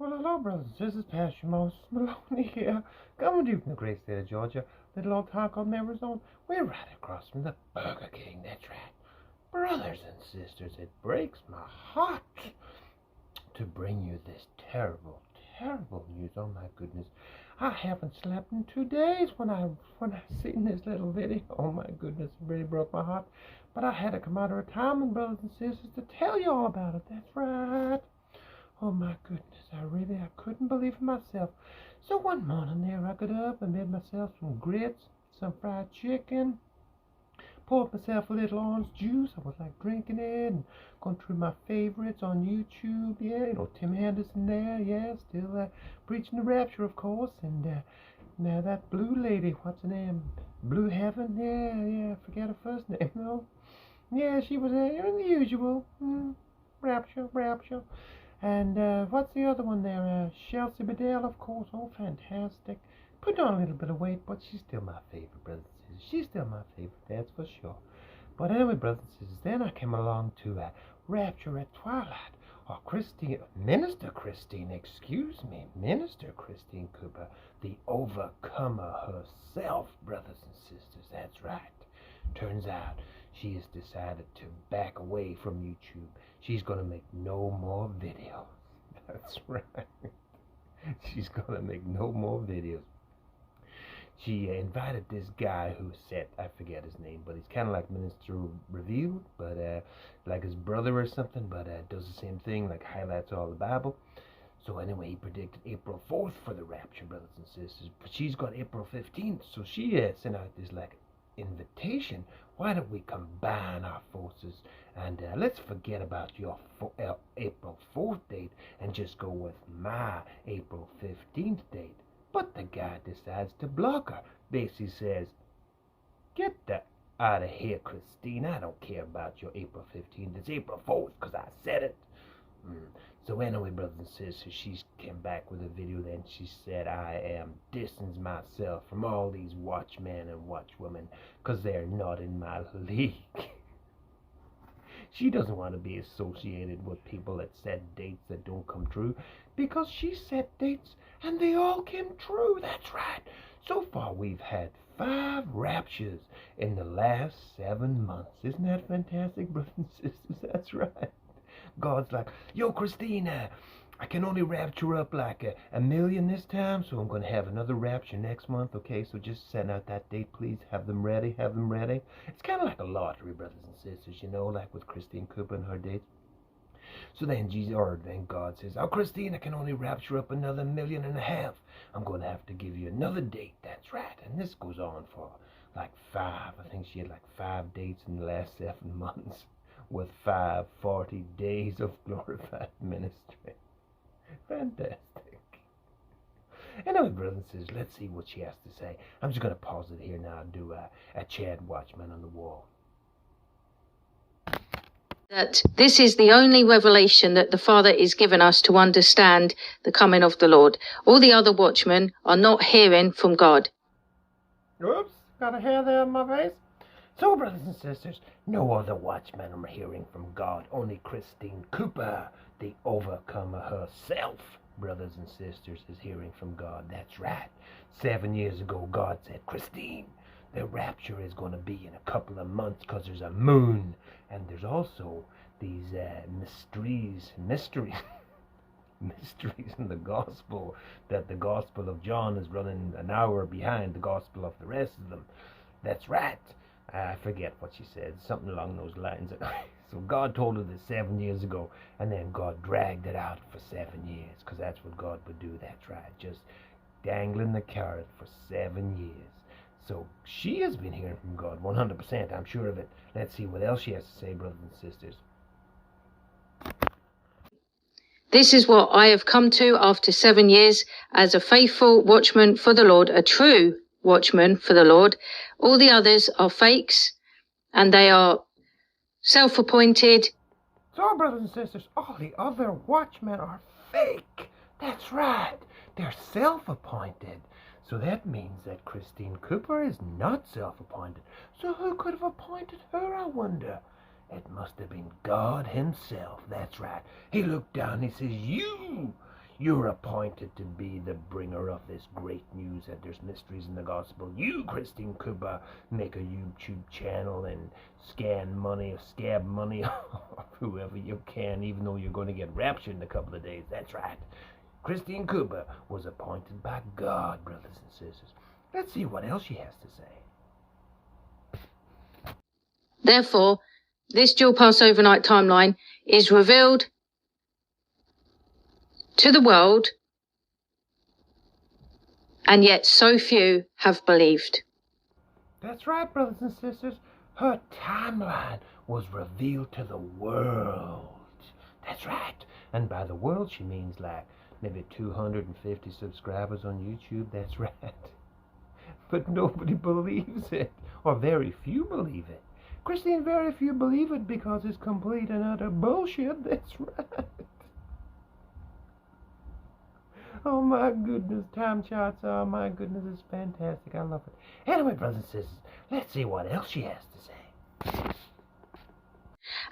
Well, hello, brothers and sisters. Pastor Moses Maloney here. Coming to you from the great state of Georgia, little old town called Arizona. We're right across from the Burger King. That's right. Brothers and sisters, it breaks my heart to bring you this terrible, terrible news. Oh my goodness. I haven't slept in 2 days when I seen this little video. Oh my goodness, it really broke my heart. But I had to come out of retirement, brothers and sisters, to tell you all about it. That's right. Oh my goodness, I couldn't believe it myself. So one morning there I got up and made myself some grits, some fried chicken, poured myself a little orange juice. I was like drinking it and going through my favorites on YouTube. Yeah, Tim Henderson there, yeah, still preaching the rapture, of course. And now that blue lady, what's her name? Blue Heaven, yeah, I forget her first name though. Yeah, she was there, the usual. Rapture. And what's the other one there? Chelsea Bedell, of course. Oh, fantastic. Put on a little bit of weight, but she's still my favorite, brothers and sisters. She's still my favorite, that's for sure. But anyway, brothers and sisters, then I came along to Rapture at Twilight. Or Minister Christine Cooper, the overcomer herself, brothers and sisters. That's right. Turns out she has decided to back away from YouTube. She's going to make no more videos. That's right. She's going to make no more videos. She invited this guy who said, I forget his name, but he's kind of like Minister Revealed, but like his brother or something, but does the same thing, like highlights all the Bible. So anyway, he predicted April 4th for the rapture, brothers and sisters. But she's got April 15th, so she sent out this like invitation. Why don't we combine our forces and let's forget about your April 4th date and just go with my April 15th date. But the guy decides to block her. Basically says, get the out of here, Christine. I don't care about your April 15th. It's April 4th because I said it. So anyway, brothers and sisters, she came back with a video then. She said, I am distancing myself from all these watchmen and watchwomen because they're not in my league. She doesn't want to be associated with people that set dates that don't come true because she set dates and they all came true. That's right. So far, we've had 5 raptures in the last 7 months. Isn't that fantastic, brothers and sisters? That's right. God's like, yo, Christina, I can only rapture up like a million this time, so I'm going to have another rapture next month, okay? So just send out that date, please. Have them ready. It's kind of like a lottery, brothers and sisters, like with Christine Cooper and her dates. So then then God says, oh, Christine, I can only rapture up another 1.5 million. I'm going to have to give you another date. That's right. And this goes on for like 5. I think she had like 5 dates in the last 7 months. With 540 days of glorified ministry. Fantastic. Anyway, brothers and sisters, let's see what she has to say. I'm just going to pause it here now and do a Chad Watchman on the wall. That this is the only revelation that the Father is given us to understand the coming of the Lord. All the other watchmen are not hearing from God. Oops, got a hair there on my face. So, brothers and sisters, no other watchmen are hearing from God. Only Christine Cooper, the overcomer herself, brothers and sisters, is hearing from God. That's right. 7 years ago, God said, Christine, the rapture is going to be in a couple of months because there's a moon. And there's also these mysteries in the gospel, that the gospel of John is running an hour behind the gospel of the rest of them. That's right. I forget what she said, something along those lines. So God told her this 7 years ago, and then God dragged it out for 7 years, because that's what God would do. That's right, just dangling the carrot for 7 years. So she has been hearing from God 100%, I'm sure of it. Let's see what else she has to say, brothers and sisters. This is what I have come to after 7 years as a faithful watchman for the Lord, a true watchman for the Lord. All the others are fakes, and they are self-appointed. So, brothers and sisters, all the other watchmen are fake. That's right. They're self-appointed. So that means that Christine Cooper is not self-appointed. So who could have appointed her, I wonder? It must have been God himself. That's right. He looked down and he says, you You're appointed to be the bringer of this great news that there's mysteries in the gospel. You, Christine Cooper, make a YouTube channel and scab money off whoever you can, even though you're going to get raptured in a couple of days. That's right. Christine Cooper was appointed by God, brothers and sisters. Let's see what else she has to say. Therefore, this dual Passover night timeline is revealed to the world, and yet so few have believed. That's right, brothers and sisters. Her timeline was revealed to the world. That's right. And by the world, she means like maybe 250 subscribers on YouTube. That's right. But nobody believes it, or very few believe it. Christine, very few believe it because it's complete and utter bullshit. That's right. Oh my goodness, time charts, oh my goodness, it's fantastic. I love it. Anyway, brothers and sisters, let's see what else she has to say.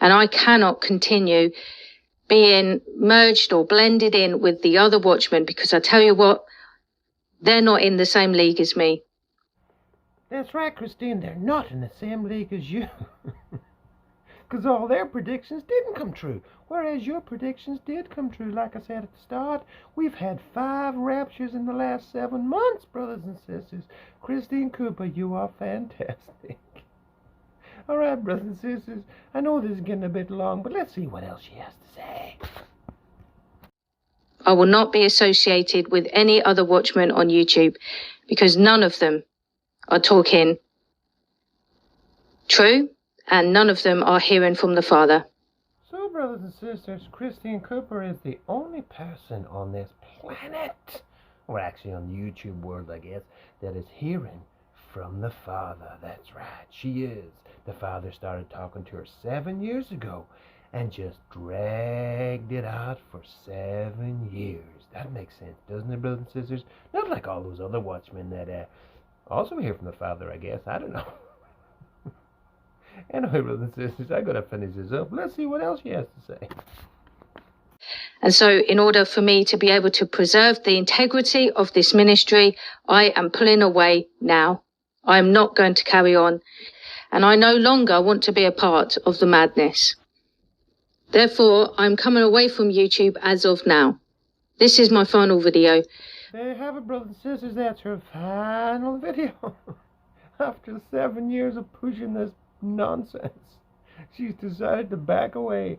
And I cannot continue being merged or blended in with the other watchmen, because I tell you what, they're not in the same league as me. That's right, Christine, they're not in the same league as you. Because all their predictions didn't come true, whereas your predictions did come true. Like I said at the start, we've had 5 raptures in the last 7 months, brothers and sisters. Christine Cooper, you are fantastic. All right, brothers and sisters, I know this is getting a bit long, but let's see what else she has to say. I will not be associated with any other watchmen on YouTube, because none of them are talking true, and none of them are hearing from the Father. So, brothers and sisters, Christine Cooper is the only person on this planet, or actually on the YouTube world, I guess, that is hearing from the Father. That's right, she is. The Father started talking to her 7 years ago and just dragged it out for 7 years. That makes sense, doesn't it, brothers and sisters? Not like all those other watchmen that also hear from the Father, I guess. I don't know. Anyway, brothers and sisters, I gotta finish this up. Let's see what else she has to say. And so, in order for me to be able to preserve the integrity of this ministry, I am pulling away now. I am not going to carry on, and I no longer want to be a part of the madness. Therefore, I'm coming away from YouTube as of now. This is my final video. There you have it, brothers and sisters. That's her final video. After 7 years of pushing this nonsense, she's decided to back away,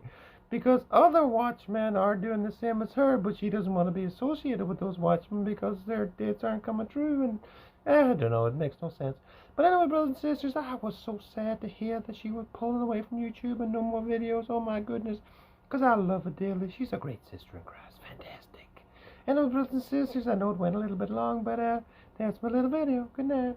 because other watchmen are doing the same as her, but she doesn't want to be associated with those watchmen because their dates aren't coming true, and I don't know, it makes no sense. But anyway, brothers and sisters, I was so sad to hear that she was pulling away from YouTube and no more videos. Oh my goodness, because I love her dearly. She's a great sister in Christ. Fantastic. Anyway, brothers and sisters, I know it went a little bit long, but that's my little video. Good night.